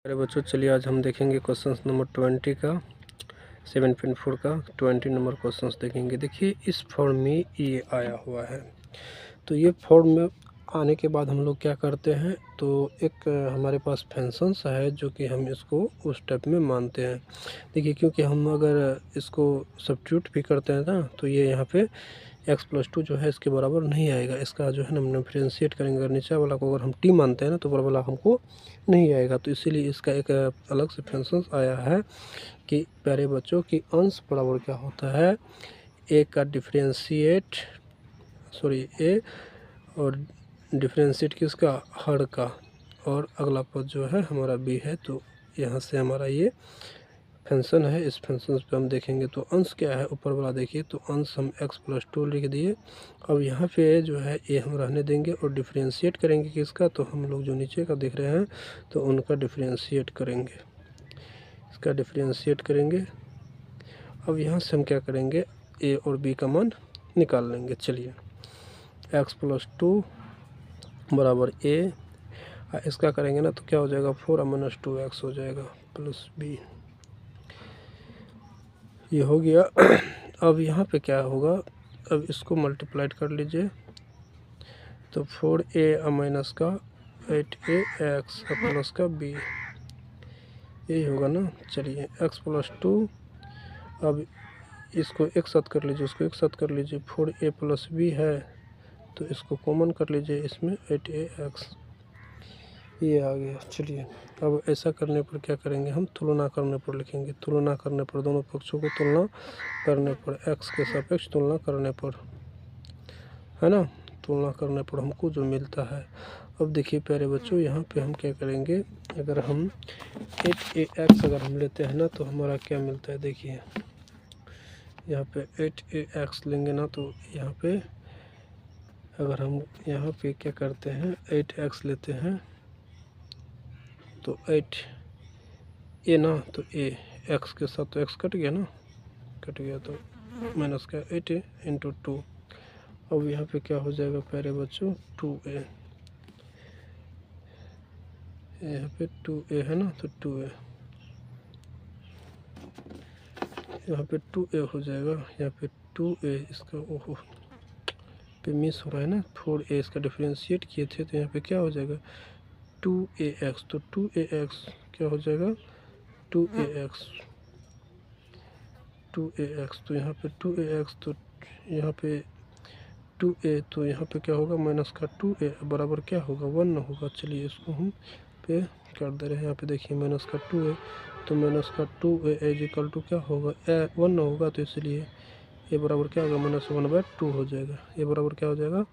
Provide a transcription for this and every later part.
अरे बच्चों, चलिए आज हम देखेंगे क्वेश्चन नंबर 20 का 7.4 का 20 नंबर क्वेश्चन देखेंगे। देखिए इस फॉर्म में ये आया हुआ है, तो ये फॉर्म में आने के बाद हम लोग क्या करते हैं, तो एक हमारे पास फंक्शंस है जो कि हम इसको उस टाइप में मानते हैं। देखिए क्योंकि हम अगर इसको सब्स्टिट्यूट भी करते हैं ना, तो ये यहाँ पे x+2 जो है इसके बराबर नहीं आएगा। इसका जो है हम डिफरेंशिएट करेंगे, अगर नीचे वाला को अगर हम t मानते हैं ना, तो ऊपर वाला हमको नहीं आएगा। तो इसीलिए इसका एक अलग से फंक्शन आया है कि प्यारे बच्चों की अंश बराबर क्या होता है, ए का डिफरेंशिएट ए और डिफरेंशिएट किसका, हर का, और अगला पद जो है हमारा बी है। तो यहाँ से हमारा ये फंक्शन है, इस फंक्शन पे हम देखेंगे तो अंश क्या है ऊपर वाला। देखिए तो अंश हम x+2 लिख दिए। अब यहाँ पे जो है ये हम रहने देंगे और डिफरेंशिएट करेंगे किसका, तो हम लोग जो नीचे का देख रहे हैं तो उनका डिफरेंशिएट करेंगे, इसका डिफरेंशिएट करेंगे। अब यहाँ से हम क्या करेंगे, ए और बी का मान निकाल लेंगे। चलिए x+2 बराबर ए, इसका करेंगे ना तो क्या हो जाएगा 4-2x हो जाएगा प्लस बी, ये हो गया। अब यहाँ पे क्या होगा, अब इसको मल्टीप्लाइड कर लीजिए तो 4a माइनस का 8ax प्लस का b, यही होगा ना। चलिए x+2, अब इसको एक साथ कर लीजिए, इसको एक साथ कर लीजिए, 4a प्लस b है तो इसको कॉमन कर लीजिए, इसमें 8ax, ये आ गया। चलिए अब ऐसा करने पर क्या करेंगे, हम तुलना करने पर लिखेंगे। तुलना करने पर, दोनों पक्षों को तुलना करने पर, x के सापेक्ष तुलना करने पर, है ना, तुलना करने पर हमको जो मिलता है। अब देखिए प्यारे बच्चों, यहाँ पे हम क्या करेंगे, अगर हम 8ax अगर हम लेते हैं ना तो हमारा क्या मिलता है। देखिए यहाँ पे 8ax लेंगे ना, तो यहाँ पे अगर हम यहाँ पे क्या करते हैं 8x लेते हैं तो 8 ए ना, तो ए एक्स के साथ तो एक्स कट गया ना, कट गया तो माइनस का 8a इंटू 2। अब यहाँ पे क्या हो जाएगा प्यारे बच्चों 2a, यहाँ पे 2a है ना, तो 2a यहाँ पे 2a हो जाएगा, यहाँ पे 2a इसका ओहो पे मिस हो रहा है ना, 4a इसका डिफरेंशिएट किए थे तो यहाँ पे क्या हो जाएगा 2ax, तो 2ax क्या हो जाएगा 2ax, तो यहाँ पे 2ax, तो यहाँ पे 2a, तो यहाँ पे क्या होगा माइनस का 2a बराबर क्या होगा 1 होगा। चलिए इसको हम पे कर दे रहे हैं, यहाँ पे देखिए माइनस का 2a, तो माइनस का 2a इज इक्वल टू क्या होगा 1 होगा, तो इसलिए ये बराबर क्या होगा -1/2 हो जाएगा। ये बराबर क्या हो जाएगा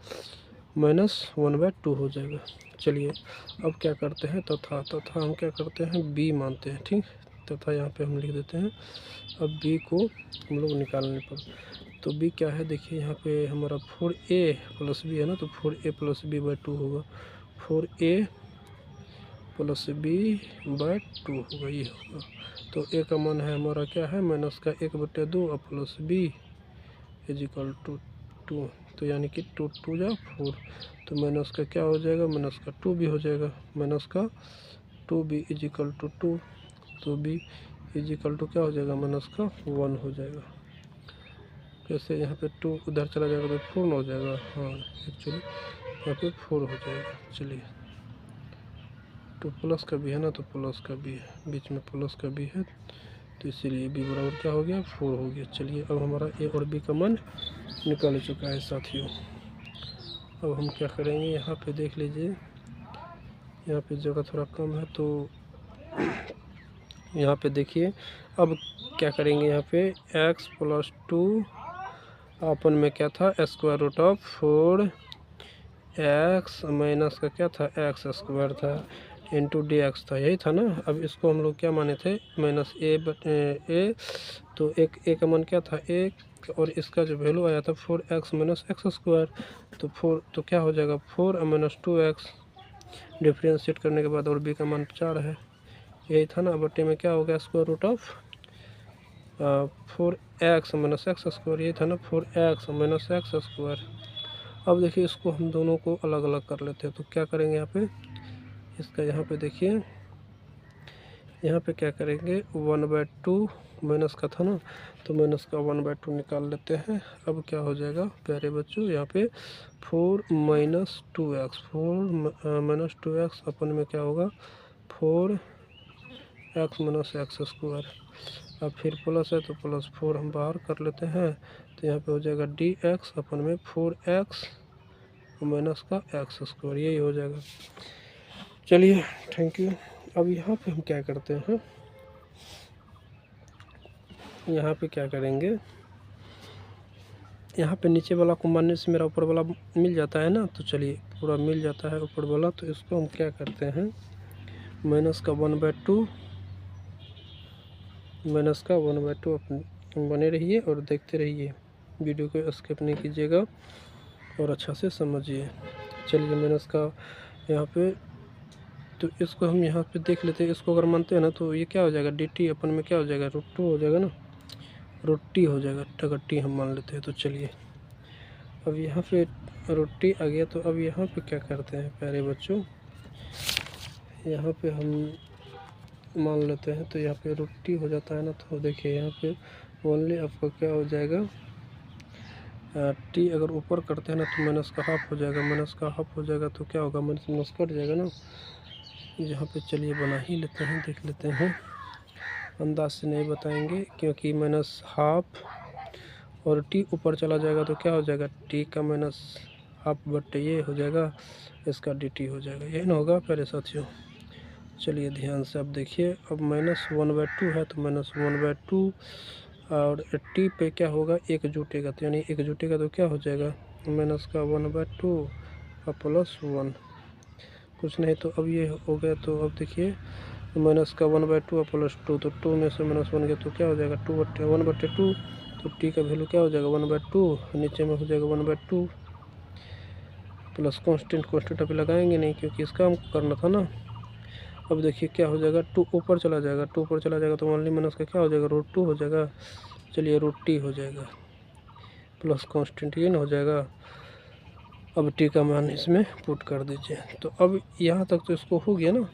-1/2 हो जाएगा। चलिए अब क्या करते हैं, तथा हम क्या करते हैं b मानते हैं, ठीक, तथा यहाँ पे हम लिख देते हैं। अब b को हम लोग निकालने पर, तो b क्या है, देखिए यहाँ पे हमारा 4a प्लस b है ना, तो 4a प्लस b/2 होगा, 4a प्लस b/2 होगा, ये होगा। तो a का मान है हमारा क्या है माइनस का 1/2 और plus b is equal to 2, तो यानी कि 2 2 जा 4, तो माइनस का क्या हो जाएगा, माइनस का 2b हो जाएगा, माइनस का 2b इज इक्वल टू 2, तो b इज इक्वल टू क्या हो जाएगा माइनस का 1 हो जाएगा। कैसे, यहाँ पे 2 उधर चला जाएगा तो 4 हो जाएगा, हाँ एक्चुअली यहाँ पे 4 हो जाएगा। चलिए 2 प्लस का भी है ना, तो प्लस का भी है, बीच में प्लस का भी है, तो इसीलिए b बराबर क्या हो गया 4 हो गया। चलिए अब हमारा a और b का मान निकल चुका है साथियों। अब हम क्या करेंगे, यहाँ पे देख लीजिए, यहाँ पे जगह थोड़ा कम है, तो यहाँ पे देखिए अब क्या करेंगे, यहाँ पे x+2 अपन में क्या था √4x माइनस का क्या था x² था इंटू dx था, यही था ना। अब इसको हम लोग क्या माने थे -a, तो एक a का मान क्या था 1, और इसका जो वैल्यू आया था 4x माइनस x², तो 4 तो क्या हो जाएगा 4-2x, डिफ्रेंशिएट करने के बाद, और b का मान 4 है, यही था ना। बट्टे में क्या हो गया √4x माइनस x², ये था ना 4x माइनस x²। अब देखिए इसको हम दोनों को अलग अलग कर लेते हैं, तो क्या करेंगे यहाँ पे, इसका यहाँ पे देखिए यहाँ पे क्या करेंगे 1/2 माइनस का था ना, तो माइनस का 1/2 निकाल लेते हैं। अब क्या हो जाएगा प्यारे बच्चों, यहाँ पे 4 - 2x, 4 - 2x अपन में क्या होगा 4x - x²। अब फिर प्लस है तो +4 हम बाहर कर लेते हैं, तो यहाँ पे हो जाएगा dx अपन में 4x माइनस का x², यही हो जाएगा। चलिए थैंक यू। अब यहाँ पे हम क्या करते हैं, यहाँ पे क्या करेंगे, यहाँ पे नीचे वाला को मानने से मेरा ऊपर वाला मिल जाता है ना, तो चलिए पूरा मिल जाता है ऊपर वाला। तो इसको हम क्या करते हैं माइनस का 1/2 अपन बने रहिए और देखते रहिए, वीडियो को स्किप नहीं कीजिएगा और अच्छा से समझिए। चलिए माइनस का यहाँ पे, तो इसको हम यहाँ पे देख लेते हैं। इसको अगर मानते हैं ना तो ये क्या हो जाएगा dt अपन में क्या हो जाएगा √2 हो जाएगा ना, √t हो जाएगा, अगर t हम मान लेते हैं। तो चलिए अब यहाँ पे √t आ गया, तो अब यहाँ पे क्या करते हैं प्यारे बच्चों, यहाँ पे हम मान लेते हैं, तो यहाँ पे √t हो जाता है ना। तो देखिए यहाँ पे ओनली आपका क्या हो जाएगा t अगर ऊपर करते हैं ना तो माइनस का हाफ हो जाएगा, माइनस का हाफ हो जाएगा तो क्या होगा माइनस कट जाएगा ना। यहाँ पे चलिए बना ही लेते हैं, देख लेते हैं, अंदाज से नहीं बताएंगे क्योंकि माइनस हाफ और t ऊपर चला जाएगा तो क्या हो जाएगा t का माइनस हाफ बट ये हो जाएगा इसका dt हो जाएगा, यही ना होगा प्यारे साथियों। चलिए ध्यान से अब देखिए, अब -1/2 है तो -1/2 और t पे क्या होगा एक जुटेगा, तो यानी एक जुटेगा तो क्या हो जाएगा माइनस का 1/2 और +1, कुछ नहीं। तो अब ये हो गया, तो अब देखिए माइनस का 1/2 और +2, तो 2 में से -1 गया तो क्या हो जाएगा 1/2, तो t का वैल्यू क्या हो जाएगा 1/2, नीचे में हो जाएगा 1/2 प्लस कांस्टेंट अभी लगाएंगे नहीं क्योंकि इसका हमको करना था ना। अब देखिए क्या हो जाएगा 2 ऊपर चला जाएगा, 2 ऊपर चला जाएगा तो ओनली माइनस का क्या हो जाएगा √2 हो जाएगा। चलिए √t हो जाएगा प्लस कांस्टेंट ये ना हो जाएगा। अब t का मान इसमें पुट कर दीजिए। तो अब यहाँ तक तो इसको हो गया ना।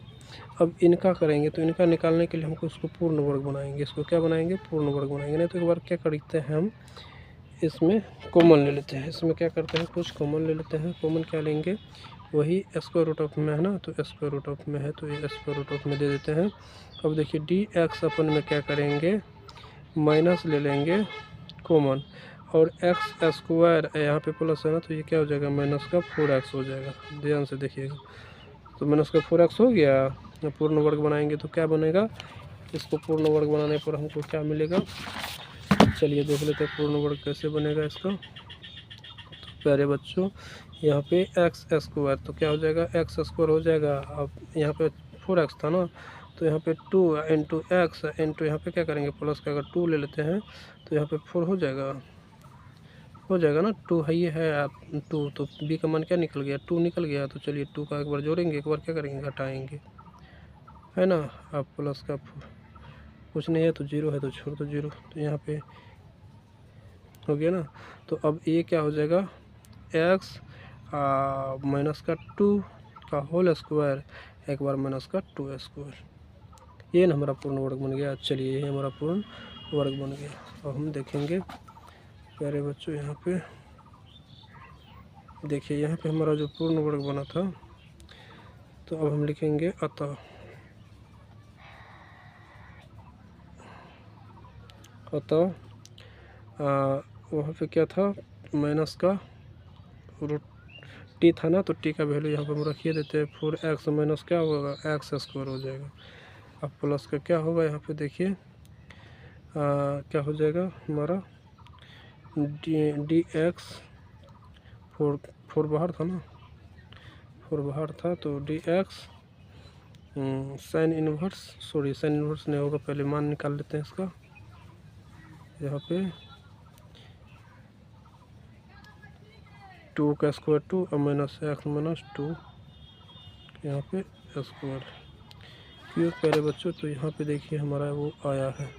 अब इनका करेंगे, तो इनका निकालने के लिए हमको इसको पूर्ण वर्ग बनाएंगे। इसको क्या बनाएंगे पूर्ण वर्ग बनाएंगे। नहीं तो एक बार क्या करते हैं हम इसमें कॉमन ले लेते हैं। इसमें क्या करते हैं कुछ कॉमन ले लेते हैं। कॉमन क्या लेंगे वही √ऑफ में है ना, तो √ऑफ में है तो ये √ऑफ में दे देते हैं। अब देखिए dx अपन में क्या करेंगे माइनस ले लेंगे कॉमन और x² यहाँ पे प्लस है ना, तो ये क्या हो जाएगा माइनस का 4x हो जाएगा। ध्यान से देखिएगा, तो माइनस का 4x हो गया। पूर्ण वर्ग बनाएंगे तो क्या बनेगा, इसको पूर्ण वर्ग बनाने पर हमको क्या मिलेगा, चलिए देख लेते हैं पूर्ण वर्ग कैसे बनेगा इसका। तो प्यारे बच्चों यहाँ पे x² तो क्या हो जाएगा x² हो जाएगा। अब यहाँ पे 4x था ना, तो यहाँ पे 2 × x इंटू यहाँ पे क्या करेंगे प्लस का अगर 2 ले लेते हैं तो यहाँ पे 4 हो जाएगा ना। 2 है ये है 2, तो b का मान क्या निकल गया 2 निकल गया। तो चलिए 2 का एक बार जोड़ेंगे, एक बार क्या करेंगे घटाएंगे, है ना। अब प्लस का कुछ नहीं है तो 0 है तो छोड़ दो 0, तो यहाँ पे हो गया ना। तो अब ये क्या हो जाएगा x माइनस का 2 का होल स्क्वायर एक बार माइनस का 2², ये ना हमारा पूर्ण वर्ग बन गया। चलिए ये हमारा पूर्ण वर्ग बन गया। अब हम देखेंगे प्यारे बच्चों यहाँ पे देखिए, यहाँ पे हमारा जो पूर्ण वर्ग बना था, तो अब हम लिखेंगे अतः वहाँ पे क्या था माइनस का √t था ना, तो t का वैल्यू यहाँ पे हम रखिए देते हैं 4x माइनस क्या होगा x² हो जाएगा। अब प्लस का क्या होगा यहाँ पे देखिए क्या हो जाएगा हमारा dx 4 बाहर था ना, 4 बाहर था तो dx साइन इनवर्स नहीं होगा, पहले मान निकाल लेते हैं इसका। यहाँ पे 2 का स्क्वायर 2 और माइनस x - 2 यहाँ पे स्क्वायर क्यों प्यारे बच्चों। तो यहाँ पे देखिए हमारा वो आया है।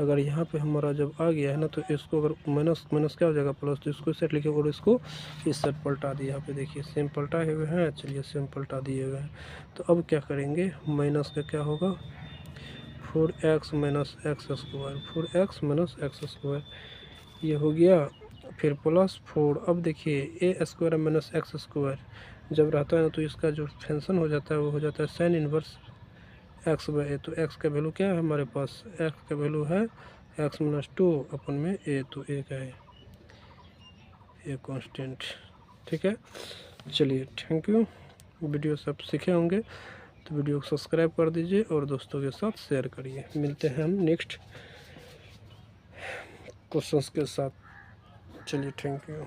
अगर यहाँ पे हमारा जब आ गया है ना, तो इसको अगर माइनस क्या हो जाएगा प्लस, तो इसको सेट लिखे और इसको इस सेट पलटा दिए। यहाँ पे देखिए सेम पलटाए हुए हैं, चलिए सेम पलटा दिए हुए हैं। तो अब क्या करेंगे माइनस का क्या होगा 4x minus x square, 4x minus x square ये हो गया। फिर प्लस 4, अब देखिए ए स्क्वायर माइनस एक्स स्क्वायर जब रहता है ना तो इसका जो फंक्शन हो जाता है वो हो जाता है साइन इन्वर्स एक्स बाई ए। तो एक्स का वैल्यू क्या है हमारे पास, एक्स का वैल्यू है एक्स माइनस 2 अपन में ए, तो ए का है ए कांस्टेंट। ठीक है, चलिए थैंक यू। वीडियो सब सीखे होंगे तो वीडियो को सब्सक्राइब कर दीजिए और दोस्तों के साथ शेयर करिए। मिलते हैं हम नेक्स्ट क्वेश्चंस के साथ। चलिए थैंक यू।